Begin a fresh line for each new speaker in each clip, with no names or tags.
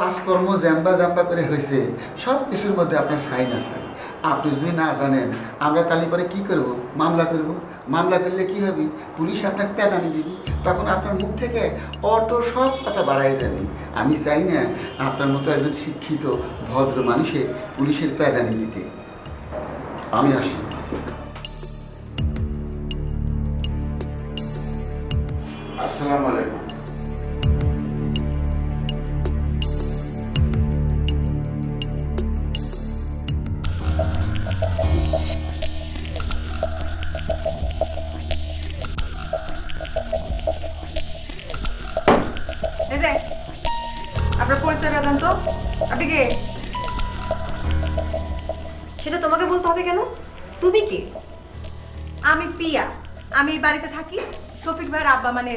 কাজকর্ম জ্যাম্বা জ্যাম্বা করে হয়েছে, সব কিছুর মধ্যে আপনার সাইন আছে। আপনি যদি না জানেন, আমরা তাহলে পরে কী করব? মামলা করব। মামলা করলে কি হবে? পুলিশ আপনাকে প্যাদানি দিবি, তখন আপনার মুখ থেকে অটো সব কথা বাড়াই যাবে। আমি চাই না আপনার মতো একজন শিক্ষিত ভদ্র মানুষে পুলিশের প্যাদানি দিতে। আমি আসি। আসসালামু আলাইকুম।
আপনার পরিচয়টা জান তো, আপনি কে?
সেটা তোমাকে বলতে হবে কেন? তুমি কে?
আমি পিয়া, আমি এই বাড়িতে থাকি। শফিক ভাইয়ের আব্বা মানে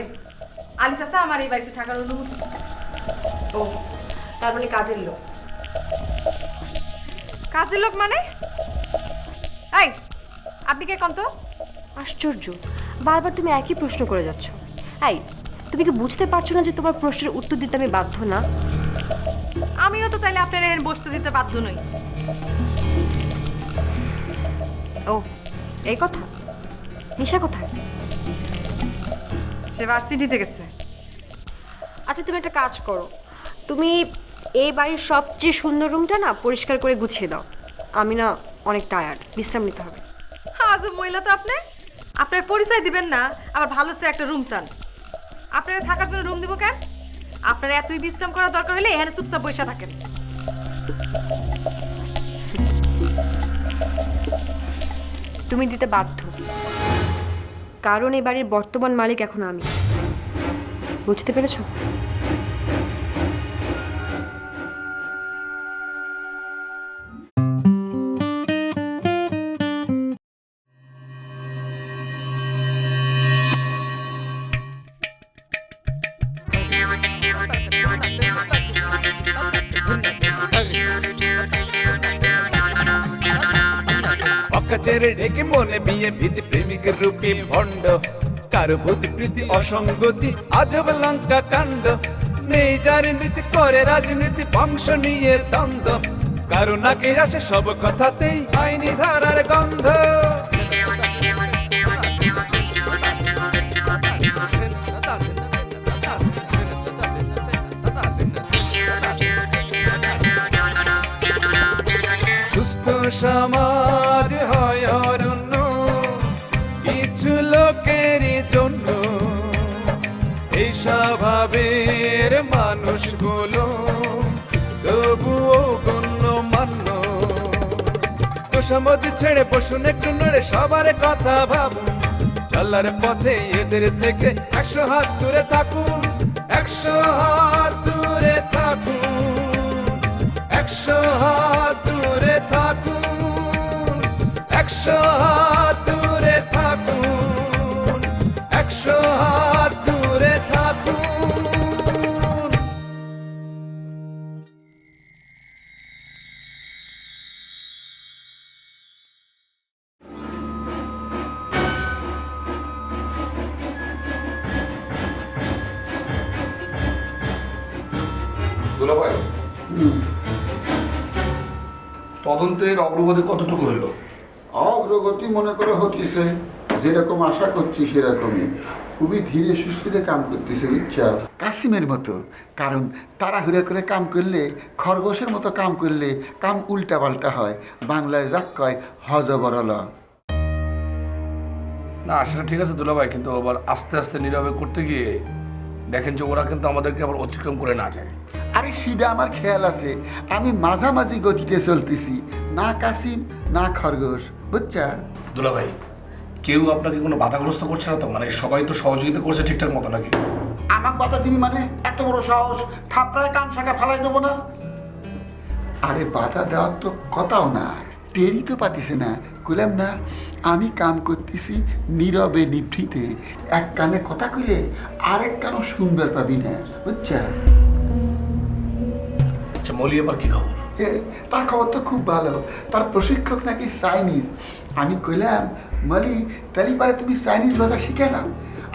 আলী চাচা আমার এই বাড়িতে থাকার অনুমতি।
ও, তার মানে কাজের লোক।
কাজের লোক মানে? এই, আপনি কে কন্ত?
আশ্চর্য, বারবার তুমি একই প্রশ্ন করে যাচ্ছ। এই, তুমি কি বুঝতে পারছো না যে তোমার প্রশ্নের উত্তর দিতে আমি বাধ্য না?
আমিও তো তাইলে আপনার এখানে বসতে দিতে বাধ্য নই।
ও, এই কথা। নিশা কোথায়?
সে ভার্সিটিতে গেছে।
আচ্ছা, তুমি একটা কাজ করো, তুমি এই বাড়ির সবচেয়ে সুন্দর রুমটা না পরিষ্কার করে গুছিয়ে দাও। আমি না অনেক টায়ার্ড, বিশ্রাম নিতে হবে।
আজ মহিলা তো আপনি, আপনার পরিচয় দিবেন না, আবার ভালো সে একটা রুম চান। আপনারা থাকার জন্য রুম দিব কেন? আপনার এতই বিশ্রাম করার দরকার হলে এখানে চুপচাপ বসে থাকেন।
তুমি দিতে বাধ্য, কারণ এই বাড়ির বর্তমান মালিক এখন আমি। বুঝতে পেরেছো?
অকাচেরে ঢেকে মনে বিয়ে ভীতি প্রেমিকের রূপে ভণ্ড, কারো প্রতি প্রীতি অসঙ্গতি আজব লঙ্কা কাণ্ড। নেই যার নীতি করে রাজনীতি, বংশ নিয়ে দ্বন্দ্ব, কারো নাকে আসে সব কথাতেই আইনি ধারার গন্ধ। সুস্থ সমাজ হয় অরণ্য কিছু লোকেরই জন্য, এই স্বভাবের মানুষগুলো তবুও গণ্যমান্য। তোষামতি ছেড়ে বসুন একটু নড়ে, সবার কথা ভাবুন। চলার পথে এদের থেকে 100 হাত দূরে থাকুন, 100 হাত দূরে থাকুন, 100 হাত দূরে থাকুন, 100 হাত দূরে থাকুন, 100 হাত দূরে থাকুন।
দুলাভাই, তদন্তের অগ্রগতি কতটুকু হলো?
অগ্রগতি মনে করে হচ্ছে, যেরকম আশা করছি সেরকমই। খুবই ধীরে সুস্থিরে কাম করতেছে, ইচ্ছা কাসিমের মতো। কারণ তাড়াহুড়া করে কাম করলে, খরগোশের মতো কাম করলে কাম উল্টা পাল্টা হয়। বাংলায় যাক কয় হজবরল।
না সেটা ঠিক আছে দুলাভাই, কিন্তু আবার আস্তে আস্তে নীরবে করতে গিয়ে দেখেন যে ওরা কিন্তু আমাদেরকে আবার অতিক্রম করে না যায়।
আরে সেটা আমার খেয়াল আছে, আমি মাঝামাঝি গতিতে চলতেছি, না কাসিম না খরগোশ, বুঝছা?
দুলাভাই, কেউ আপনাকে কোনো বাধাগ্রস্ত করছে না তো? মানে সবাই তো সহযোগিতা করছে ঠিকঠাক মতো নাকি?
আমাকে বাধা দিবি মানে? এত বড় সাহস! থাপড়ায় কান শাখা ফালাই দেবো না? আরে বাধা দেওয়ার তো কথাও না, টেরই তো পাতিছে না। কইলাম না আমি কাম করতেছি নীরবে নিভৃতে, এক কানে কথা কইলে আরেক কানও শুনবার পাবি না, বুঝছা?
আচ্ছা মলি, আবার কি খবর?
তার খবর তো খুব ভালো, তার প্রশিক্ষক নাকি চাইনিজ। আমি কইলাম মলি তারই পারে তুমি চাইনিজ ভাষা শিখে নাও,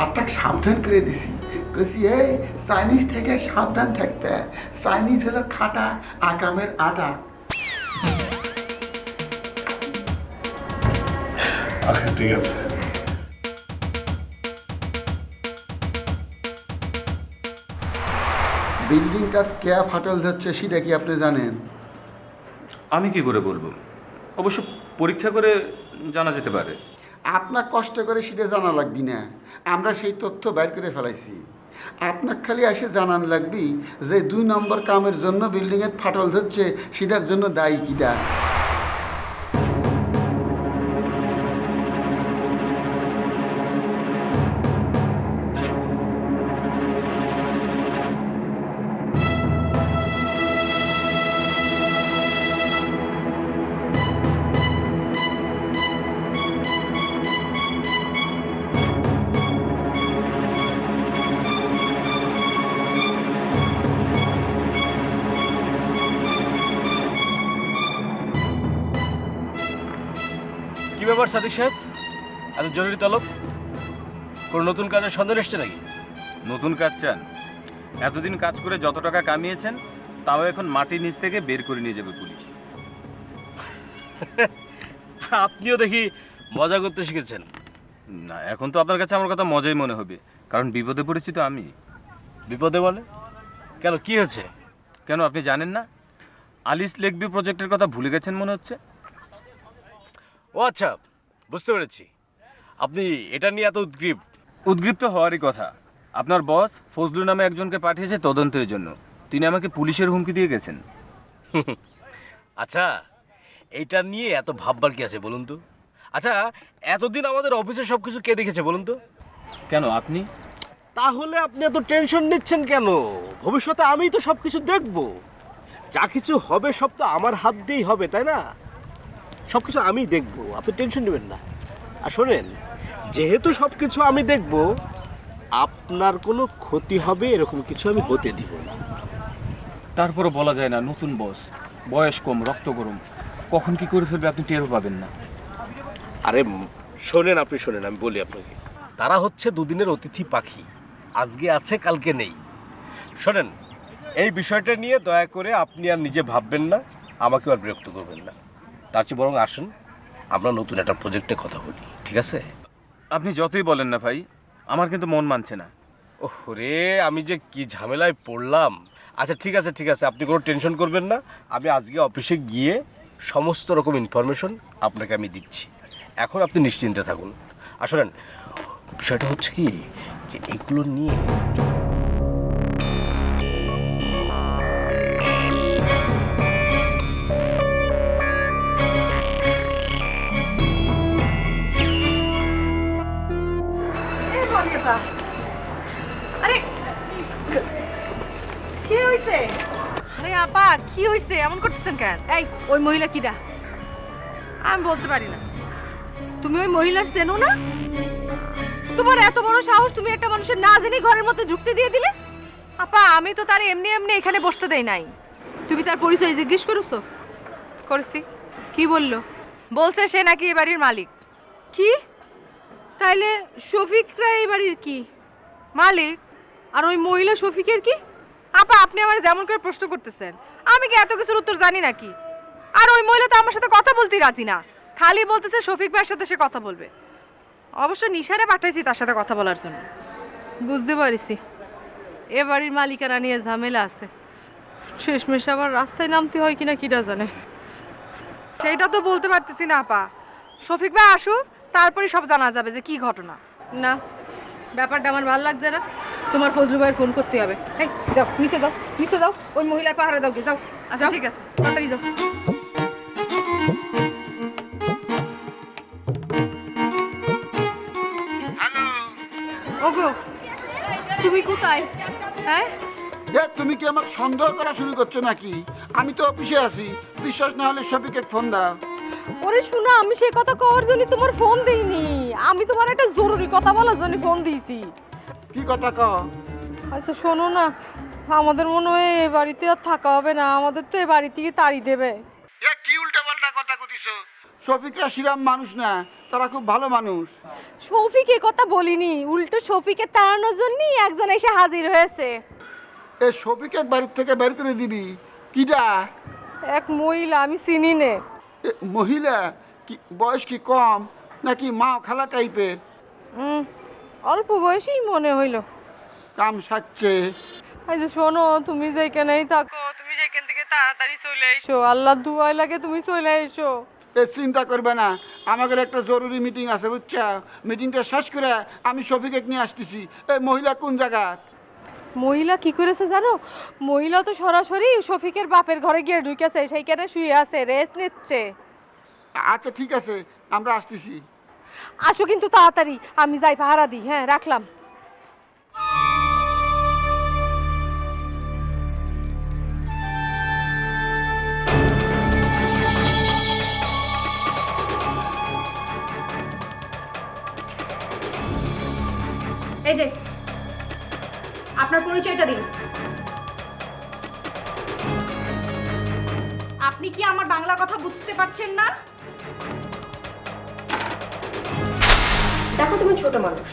আর তাকে সাবধান করে দিছি। কইছি এই চাইনিজ থেকে সাবধান থাকতে চাইনিজ হলো খাটা আকামের আটা।
আচ্ছা ঠিক আছে।
বিল্ডিংটা কে ফাটল ধরছে সেটা কি আপনি জানেন?
আমি কি করে বলবো, অবশ্য পরীক্ষা করে জানা যেতে পারে।
আপনার কষ্ট করে সেটা জানা লাগবি না, আমরা সেই তথ্য বাইর করে ফেলাইছি। আপনার খালি এসে জানান লাগবি যে 2 নম্বর কামের জন্য বিল্ডিংয়ের ফাটল ধরছে সেটার জন্য দায়ী কিটা।
কি ব্যাপার সাদিক সাহেব, এত জরুরি তলব? কোনো নতুন কাজের সন্ধান এসছে নাকি?
নতুন কাজ চান? এতদিন কাজ করে যত টাকা কামিয়েছেন তাও এখন মাটির নিচ থেকে বের করে নিয়ে যাবে পুলিশ।
আপনিও দেখি মজা করতে শিখেছেন।
না, এখন তো আপনার কাছে আমার কথা মজাই মনে হবে, কারণ বিপদে পড়েছি তো আমি।
বিপদে বলে? কেন, কি হয়েছে?
কেন আপনি জানেন না? আলিস লেকবি প্রজেক্টের কথা ভুলে গেছেন মনে হচ্ছে।
ও আচ্ছা, বুঝতে পেরেছি। আপনি এটা নিয়ে এত
উদ্গ্রীব তো হওয়ারই কথা। আপনার বস ফজলু নামে একজনকে পাঠিয়েছে তদন্তের জন্য, তিনি আমাকে পুলিশের হুমকি দিয়ে গেছেন।
আচ্ছা, এটা নিয়ে এত ভাববার কি আছে বলুন তো? আচ্ছা, এতদিন আমাদের অফিসে সব কিছু কে দেখেছে বলুন তো?
কেন আপনি?
তাহলে আপনি এত টেনশন নিচ্ছেন কেন? ভবিষ্যতে আমিই তো সব কিছু দেখব। যা কিছু হবে সব তো আমার হাত দিয়েই হবে, তাই না? সব কিছু আমি দেখব, আপনি টেনশন নেবেন না। আর শোনেন, যেহেতু সব কিছু আমি দেখব, আপনার কোনো ক্ষতি হবে এরকম কিছু আমি হতে দিব না।
তারপরও বলা যায় না, নতুন বস, বয়স কম, রক্ত গরম, কখন কি করে ফেলবে আপনি টেরও পাবেন না।
আরে শোনেন, আপনি শোনেন, আমি বলি আপনাকে, তারা হচ্ছে দুদিনের অতিথি পাখি, আজকে আছে কালকে নেই। শোনেন, এই বিষয়টা নিয়ে দয়া করে আপনি আর নিজে ভাববেন না, আমাকেও আর বিরক্ত করবেন না। তার চেয়ে বরং আসুন আমরা নতুন একটা প্রজেক্টে কথা বলি, ঠিক আছে?
আপনি যতই বলেন না ভাই, আমার কিন্তু মন মানছে না।
ওহ রে, আমি যে কি ঝামেলায় পড়লাম। আচ্ছা ঠিক আছে ঠিক আছে, আপনি কোনো টেনশন করবেন না। আমি আজকে অফিসে গিয়ে সমস্ত রকম ইনফরমেশন আপনাকে আমি দিচ্ছি। এখন আপনি নিশ্চিন্তে থাকুন। আর শোনেন, বিষয়টা হচ্ছে কি যে এগুলো নিয়ে
আরে কি হইছে? আরে আপা, কি হইছে? এমন করতেছেন কেন?
এই, ওই মহিলা কিরা?
আমি বলতে পারি না।
তুমি ওই মহিলার চেনো না?
তোমার এত বড় সাহস, তুমি একটা মানুষের না জেনে ঘরের মধ্যে ঢুকতে দিয়ে দিলে? আপা, আমি তো তার এমনি এমনি এখানে বসতে দেই নাই।
তুমি তার পরিচয় জিজ্ঞেস করেছো?
করছি।
কি বললো?
বলছে সে নাকি এ বাড়ির মালিক।
কি? তাইলে শফিকরা এই বাড়ির কি
মালিক?
আর ওই মহিলা শফিকের কি?
আপা, আপনি আমার যেমন করে প্রশ্ন করতেছেন, আমি কি এত কিছুর উত্তর জানি নাকি? আর ওই মহিলা তো আমার সাথে কথা বলতেই রাজি না, খালি বলতেছে শফিক ভাইয়ের সাথে সে কথা বলবে। অবশ্য নিশারে পাঠাইছি তার সাথে কথা বলার জন্য।
বুঝতে পারিছি এ বাড়ির মালিকানা নিয়ে ঝামেলা আছে। শেষমেশ আবার রাস্তায় নামতে হয় কিনা কিটা জানে।
সেইটা তো বলতে পারতেছি না আপা। শফিক ভাই আসুক, তারপরে সব জানা যাবে যে কি ঘটনা।
না, ব্যাপারটা আমার ভালো লাগছে না। তোমার ফজলু ভাইয়ের ফোন করতে হবে।
এই যাও, নিচে যাও, নিচে যাও, ওই মহিলার পাহাড়ে দাও গে, যাও। আচ্ছা
যাও।
ঠিক আছে, তাড়াতাড়ি যাও।
ওগো, তুমি কোথায়? হ্যাঁ,
তুমি কি আমাকে সন্দেহ করা শুরু করছো নাকি? আমি তো অফিসে আছি, বিশ্বাস না হলে শফিকে ফোন দাও।
ওরে শোনা, আমি সেই কথা কওয়ার জন্য তোমার ফোন দেইনি। আমি তোমার একটা জরুরি কথা বলার জন্য ফোন দিয়েছি।
কি কথা কও?
আচ্ছা শোনো না, আমাদের মনে হয় এ বাড়িতে আর থাকা হবে না। আমাদের তো এ বাড়ি থেকে তাড়ি দেবে।
কি উল্টা পাল্টা কথা কইছো? শফিকরা শিরাম মানুষ না, তারা খুব ভালো মানুষ।
শফিক এ কথা বলিনি, উল্টো শফিকে তাড়ানোর জন্যই একজন এসে হাজির হয়েছে।
এ শফিকে বাড়ির থেকে বের করে দিবি? কিডা?
এক মহিলা, আমি চিনি নে।
এ মহিলা কি বয়স কি কম নাকি মা খালা টাইপের?
অল্প বয়সেই মনে হইল।
কাম সাচ্ছে।
এই যে শোনো, তুমি যেখানেই থাকো, তুমি যেখান থেকে তাড়াতাড়ি চলে এসো। আল্লাহ দুয়াই লাগে তুমি চলে এসো।
এ চিন্তা করবে না, আমাদের একটা জরুরি মিটিং আছে বুঝছা? মিটিংটা শেষ করে আমি শফিকে নিয়ে আসতেছি। এই মহিলা কোন জায়গা?
মহিলা কি করেছে জানো? মহিলা তো সরাসরি শফিকের বাপের ঘরে গিয়ে ঢুকেছে, সেইখানে শুয়ে আছে, রেস্ট নিচ্ছে।
আচ্ছা ঠিক আছে, আমরা আসতেছি।
আসো কিন্তু তাড়াতাড়ি, আমি যাই পাহারা দিই। হ্যাঁ, রাখলাম।
এই যে আপনার পরিচয়টা দিন। আপনি কি আমার বাংলা কথা বুঝতে পারছেন না? দেখো তুমি ছোট মানুষ,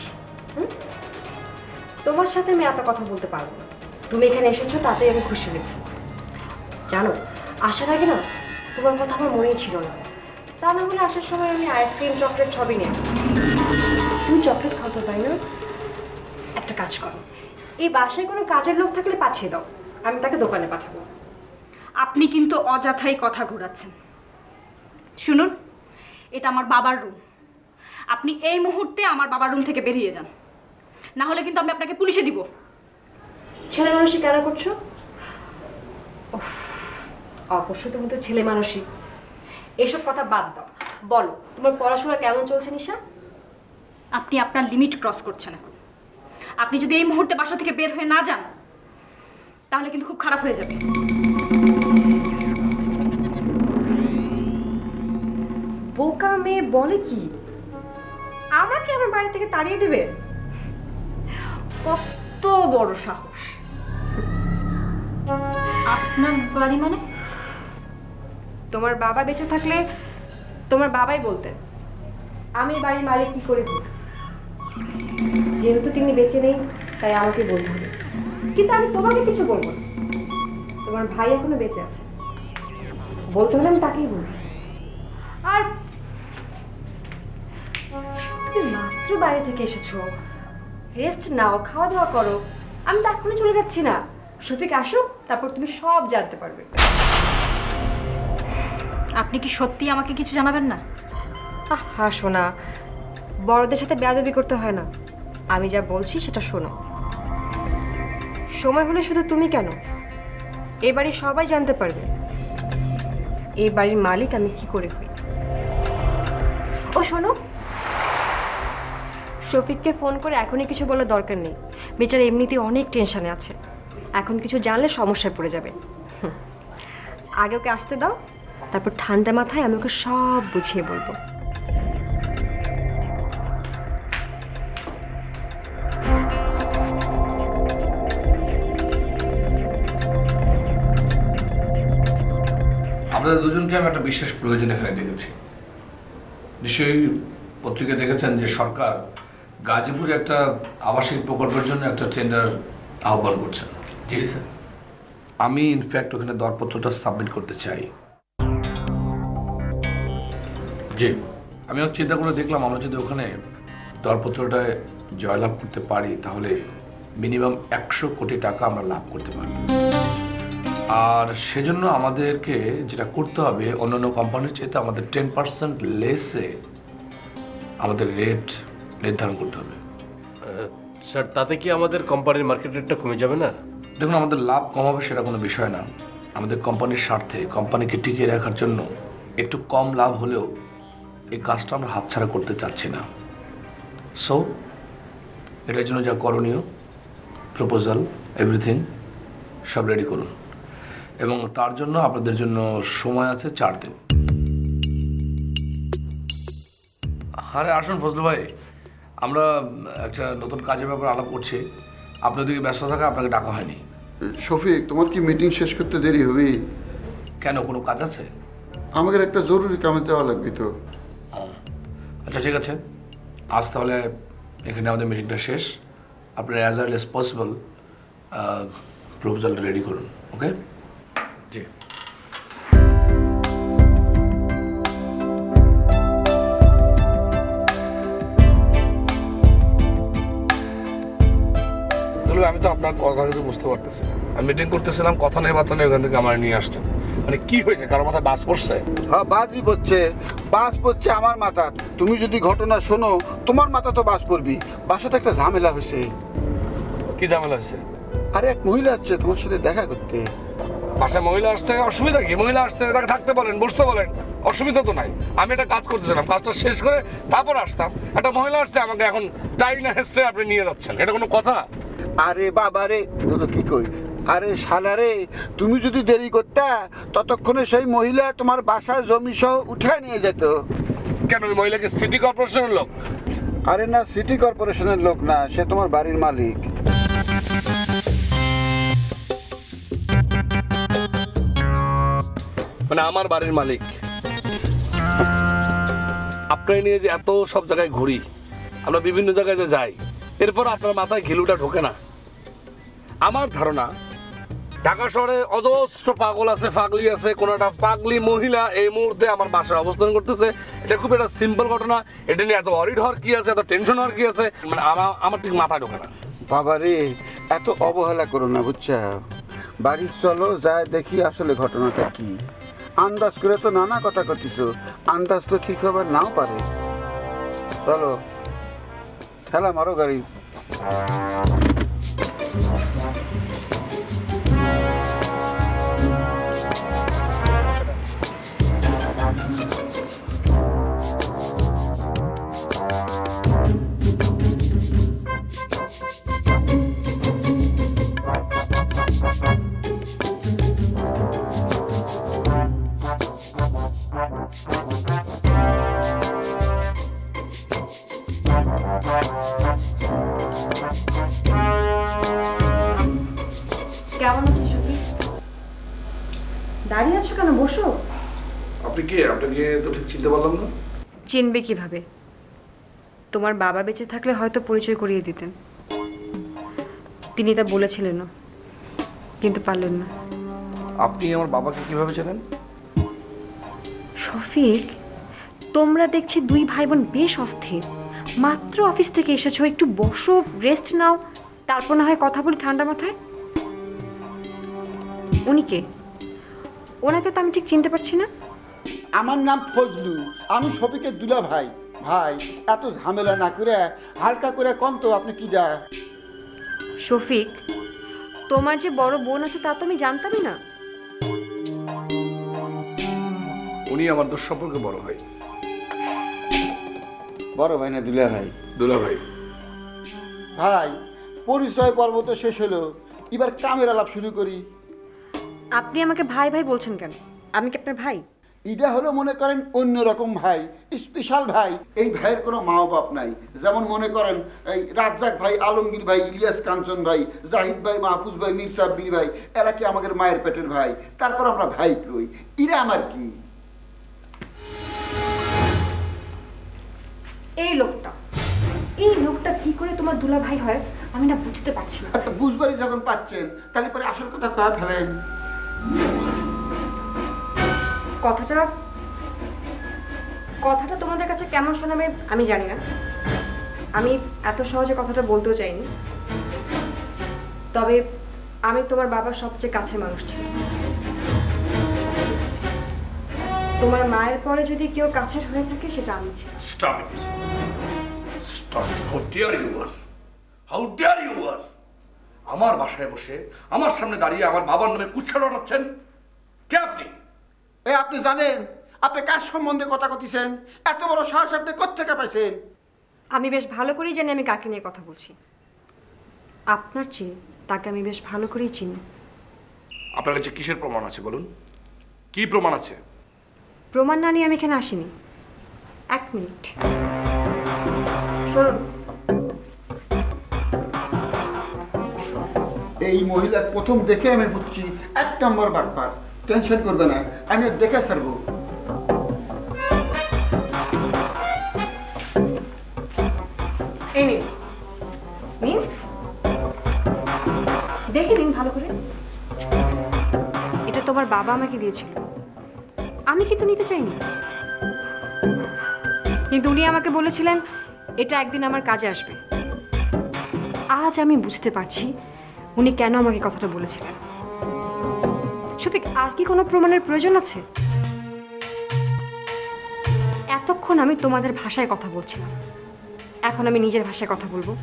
তোমার সাথে আমি এত কথা বলতে পারবো না। তুমি এখানে এসেছো তাতেই আমি খুশি হয়েছি। জানো, আসার আগে না তোমার কথা আমার মনেই ছিল না। তা না হলে আসার সময় আমি আইসক্রিম চকলেট সবই নিয়ে আসতাম। তুমি চকলেট খাও তো, তাই না? একটা কাজ করো, এই বাসায় কোনো কাজের লোক থাকলে পাঠিয়ে দাও, আমি তাকে দোকানে পাঠাবো।
আপনি কিন্তু অযথাই কথা ঘোরাচ্ছেন। শুনুন, এটা আমার বাবার রুম। আপনি এই মুহূর্তে আমার বাবার রুম থেকে বেরিয়ে যান, না হলে কিন্তু আমি আপনাকে পুলিশে দিব।
ছেলে মানুষই কেন করছো? অবশ্য তুমি তো ছেলে মানুষই। এসব কথা বাদ দাও, বলো তোমার পড়াশোনা কেমন চলছে নিশা?
আপনি আপনার লিমিট ক্রস করছেন এখন। আপনি যদি এই মুহূর্তে বাসা থেকে বের হয়ে না যান, তাহলে কিন্তু খুব খারাপ হয়ে যাবে।
বোকা মেয়ে বলে কি? আমাকে আমার বাড়ি থেকে তাড়িয়ে দেবে? কত বড় সাহস!
আপনার বাড়ি মানে?
তোমার বাবা বেঁচে থাকলে তোমার বাবাই বলতেন আমি বাড়ির মালিক কি করে হই। যেহেতু তিনি বেঁচে নেই, তাই আমাকে বলতে হবে। কিন্তু আমি তোমাকে কিছু বলবো না। তোমার ভাই এখনো বেঁচে আছে, বলতে হলে আমি তাকেই বলবো। আর তুমি মাত্র বাইরে থেকে এসেছো, রেস্ট নাও, খাওয়া দাওয়া করো। আমি তো এখনই চলে যাচ্ছি না। শফিক আসুক, তারপর তুমি সব জানতে পারবে।
আপনি কি সত্যি আমাকে কিছু জানাবেন না?
আহা শোনা, বড়দের সাথে বেয়াদবি করতে হয় না। আমি যা বলছি সেটা শোনো। সময় হলে শুধু তুমি কেন, এই বাড়ির সবাই জানতে পারবে এই বাড়ির মালিক আমি কি করে হই। ও শোনো, শফিককে ফোন করে এখনই কিছু বলার দরকার নেই। বেচারা এমনিতেই অনেক টেনশনে আছে, এখন কিছু জানলে সমস্যায় পড়ে যাবে। আগে ওকে আসতে দাও, তারপর ঠান্ডা মাথায় আমি ওকে সব বুঝিয়ে বলবো।
আপনাদের দুজনকে আমি একটা বিশেষ প্রয়োজন এখানে ডেকেছি। নিশ্চয়ই পত্রিকা দেখেছেন যে সরকার গাজীপুরে একটা আবাসিক প্রকল্পের জন্য একটা টেন্ডার আহ্বান করছেন। জি স্যার। আমি ইনফ্যাক্ট ওখানে দরপত্রটা সাবমিট করতে চাই। জি, আমিও চিন্তা করে দেখলাম আমরা যদি ওখানে দরপত্রটায় জয়লাভ করতে পারি তাহলে মিনিমাম 100 কোটি টাকা আমরা লাভ করতে পারব। আর সেজন্য আমাদেরকে যেটা করতে হবে, অন্যান্য কোম্পানির চেয়ে আমাদের 10% লেসে আমাদের রেট নির্ধারণ করতে হবে।
স্যার, তাতে কি আমাদের কোম্পানির মার্কেট রেটটা কমে যাবে না?
দেখুন, আমাদের লাভ কম হবে সেটা কোনো বিষয় না। আমাদের কোম্পানির স্বার্থে, কোম্পানিকে টিকিয়ে রাখার জন্য একটু কম লাভ হলেও এই কাজটা আমরা হাতছাড়া করতে চাচ্ছি না। সো এটার জন্য যা করণীয়, প্রপোজাল, এভরিথিং সব রেডি করুন, এবং তার জন্য আপনাদের জন্য সময় আছে 4 দিন। আরে আসুন ফজলু ভাই, আমরা একটা নতুন কাজের ব্যাপারে আলাপ করছি। আপনাদের ব্যস্ত থাকা আপনাকে ডাকা হয়নি।
শফিক, তোমার কি মিটিং শেষ করতে দেরি হবে?
কেন, কোনো কাজ আছে?
আমাদের একটা জরুরি কামে যাওয়া লাগবে তো।
আচ্ছা ঠিক আছে, আজ তাহলে এখানে আমাদের মিটিংটা শেষ। আপনারা অ্যাজ আর্লি অ্যাজ পসিবল প্রপোজালটা রেডি করুন, ওকে? জি। আমি তো আপনার কথা কিন্তু বুঝতে পারতেছি। আমি মিটিং করতেছিলাম, কথা নেই বার্তা নেই, ওখান থেকে আমার নিয়ে আসছেন। মানে কি হয়েছে, কারো মাথায় বাস পড়ছে?
হ্যাঁ, বাসই পড়ছে, বাস পড়ছে আমার মাথা। তুমি যদি ঘটনা শোনো তোমার মাথা তো বাস পড়বি। বাসাতে একটা ঝামেলা হয়েছে।
কি ঝামেলা হয়েছে?
আরে এক মহিলা আসছে তোমার সাথে দেখা করতে।
বাসায় মহিলা আসছে, অসুবিধা কি? মহিলা আসছে, তাকে থাকতে বলেন, বসতে বলেন, অসুবিধা তো নাই। আমি একটা কাজ করতেছিলাম, কাজটা শেষ করে তারপর আসতাম। একটা মহিলা আসছে, আমাকে এখন টাই না হেসে আপনি নিয়ে যাচ্ছেন, এটা কোনো কথা?
আরে বাবা রে, তোর কি কই, আরে শালা রে, তুমি যদি দেরি করতা ততক্ষণে সেই মহিলা তোমার বাসার জমি সহ উঠে নিয়ে যেত।
কেন, ওই মহিলাকে সিটি কর্পোরেশনের লোক?
আরে না, সিটি কর্পোরেশনের লোক না, সে তোমার বাড়ির মালিক।
মানে আমার বাড়ির মালিক? আপনার নিয়ে যে এত সব জায়গায় ঘুরি, আমরা বিভিন্ন জায়গায় যে যাই, এরপর আপনার মাথায় ঘিলুটা ঢোকে না? আমার ধারণা ঢাকা শহরে অজস্র পাগল আছে, পাগলি আছে, কোন একটা পাগলি মহিলা এই মুহূর্তে আমার বাসায় অবস্থান করতেছে। এটা খুব একটা সিম্পল ঘটনা, এটা নিয়ে এত অরিড হওয়ার কি আছে, এত টেনশন হওয়ার কি আছে? মানে আমার ঠিক মাথা ঢোকে না।
বাবা রে, এত অবহেলা করো না, বুঝছো? বাড়ি চলো, যায় দেখি আসলে ঘটনাটা কি। আন্দাজ করে তো নানা কথা করতেছো, আন্দাজ তো ঠিক হবার নাও পারে। চলো, ঠেলা মারো গাড়ি।
কেমন আছিস সুখী? দাঁড়িয়ে আছো কেন, বসো।
আপনি কে? আপনাকে তো ঠিক চিনতে পারলাম না।
চিনবে কিভাবে? তোমার বাবা বেঁচে থাকলে হয়তো পরিচয় করিয়ে দিতেন। তিনি তা বলেছিলেনও, কিন্তু পারলেন না।
আপনি আমার বাবাকে কিভাবে চেনেন?
শফিক, তোমরা দেখছি দুই ভাই বোন বেশ অস্থির। মাত্র অফিস থেকে এসেছো, একটু বসো, রেস্ট নাও, তারপর না হয় কথা বলি ঠান্ডা মাথায়। উনি কে? ওনাকে তো আমি ঠিক চিনতে পারছি না।
আমার নাম ফজলু, আমি শফিকের দুলা ভাই। ভাই, এত ঝামেলা না করে হালকা করে কম তো, আপনি কি যা।
শফিক, তোমার যে বড় বোন আছে তা তো আমি জানতামই না।
উনি আমার দোষ সম্পর্কে বড় ভাই।
বড় ভাই না দুলা ভাই?
দুলা ভাই।
ভাই, পরিচয় পর্ব তো শেষ হলো, এবার কামের আলাপ শুরু করি।
আপনি আমাকে ভাই ভাই বলছেন কেন? আমি কি আপনার ভাই?
এটা হলো মনে করেন অন্যরকম ভাই, স্পেশাল ভাই। এই ভাইয়ের কোনো মা বাপ নাই। যেমন মনে করেন এই রাজ্জাক ভাই, আলমগীর ভাই, ইলিয়াস কাঞ্চন ভাই, জাহিদ ভাই, মাহফুজ ভাই, মীর সাব্বির ভাই, এরা কি আমাদের মায়ের পেটের ভাই? তারপর আমরা ভাই কই, এরা আমার কি?
এই লোকটা কি করে তোমার দুলা ভাই হয় আমি না বুঝতে পারছি না।
আচ্ছা, বুঝবারই যখন পাচ্ছেন, তাহলে পরে আসল কথা কয়া ফেলেন।
কথাটা তোমাদের কাছে কেমন শোনাবে আমি জানি না। আমি এত সহজে কথাটা বলতেও চাইনি। তবে আমি তোমার বাবার সবচেয়ে কাছের মানুষ ছিলাম। তোমার মায়ের পরে যদি কেউ কাছের হয়ে থাকে সেটা আমি ছিলাম।
Stop it. Stop it. How dare you are? How dare you are? আমার বাসায় বসে আমার সামনে দাঁড়িয়ে আমার বাবার নামে কুচ্ছা লড়াচ্ছেন। কে আপনি?
আপনি জানেন আপনি কার সম্বন্ধে কথা কইতেছেন? এত বড় সাহস আপনি কোত্থেকে পাইছেন?
আমি বেশ ভালো করেই জানি আমি কাকে নিয়ে কথা বলছি। আপনার চেয়ে তাকে আমি বেশ ভালো করেই চিনি।
আপনার কাছে কিসের প্রমাণ আছে বলুন? কি প্রমাণ আছে?
প্রমাণ না নিয়ে আমি এখানে আসিনি। এক মিনিট শুনুন।
এই মহিলা প্রথম দেখে আমি বুঝছি 1 নম্বর বাটপার। টেনশন করবে না, আমি দেখে ছাড়বো।
এই নিন, দেখে নিন। ভালো করে। এটা তোমার বাবা আমাকে দিয়েছিল, আমি কিন্তু নিতে চাইনি, কিন্তু উনি আমাকে বলেছিলেন এটা একদিন আমার কাজে আসবে। আজ আমি বুঝতে পারছি উনি কেন আমাকে কথাটা বলেছিলেন। শফিক, আর কি কোনো প্রমাণের প্রয়োজন আছে? এতক্ষণ আমি তোমাদের ভাষায় কথা বলছিলাম, এখন আমি নিজের ভাষায় কথা বলবো।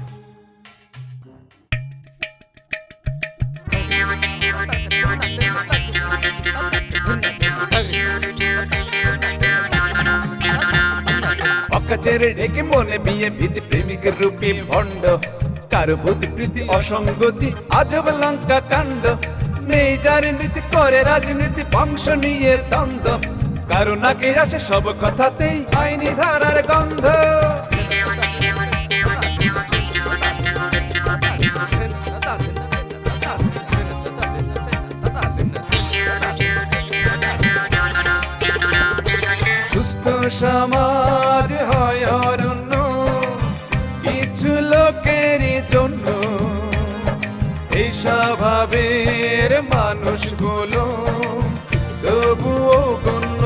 অকাচেরে ঢেকে মনে বিয়ে ভীতি প্রেমিকের রূপে ভণ্ড কারো বুদ্ধি প্রীতি অসঙ্গতি আজব লঙ্কা কাণ্ড নেই যার নীতি করে রাজনীতি বংশ নিয়ে দ্বন্দ্ব কারো নাকে আসে সব কথাতেই আইনি ধারার গন্ধ সুস্থ সমাজ হয় অরণ্য কিছু লোকেরই জন্য এই স্বভাবের মানুষগুলো তবুও গণ্য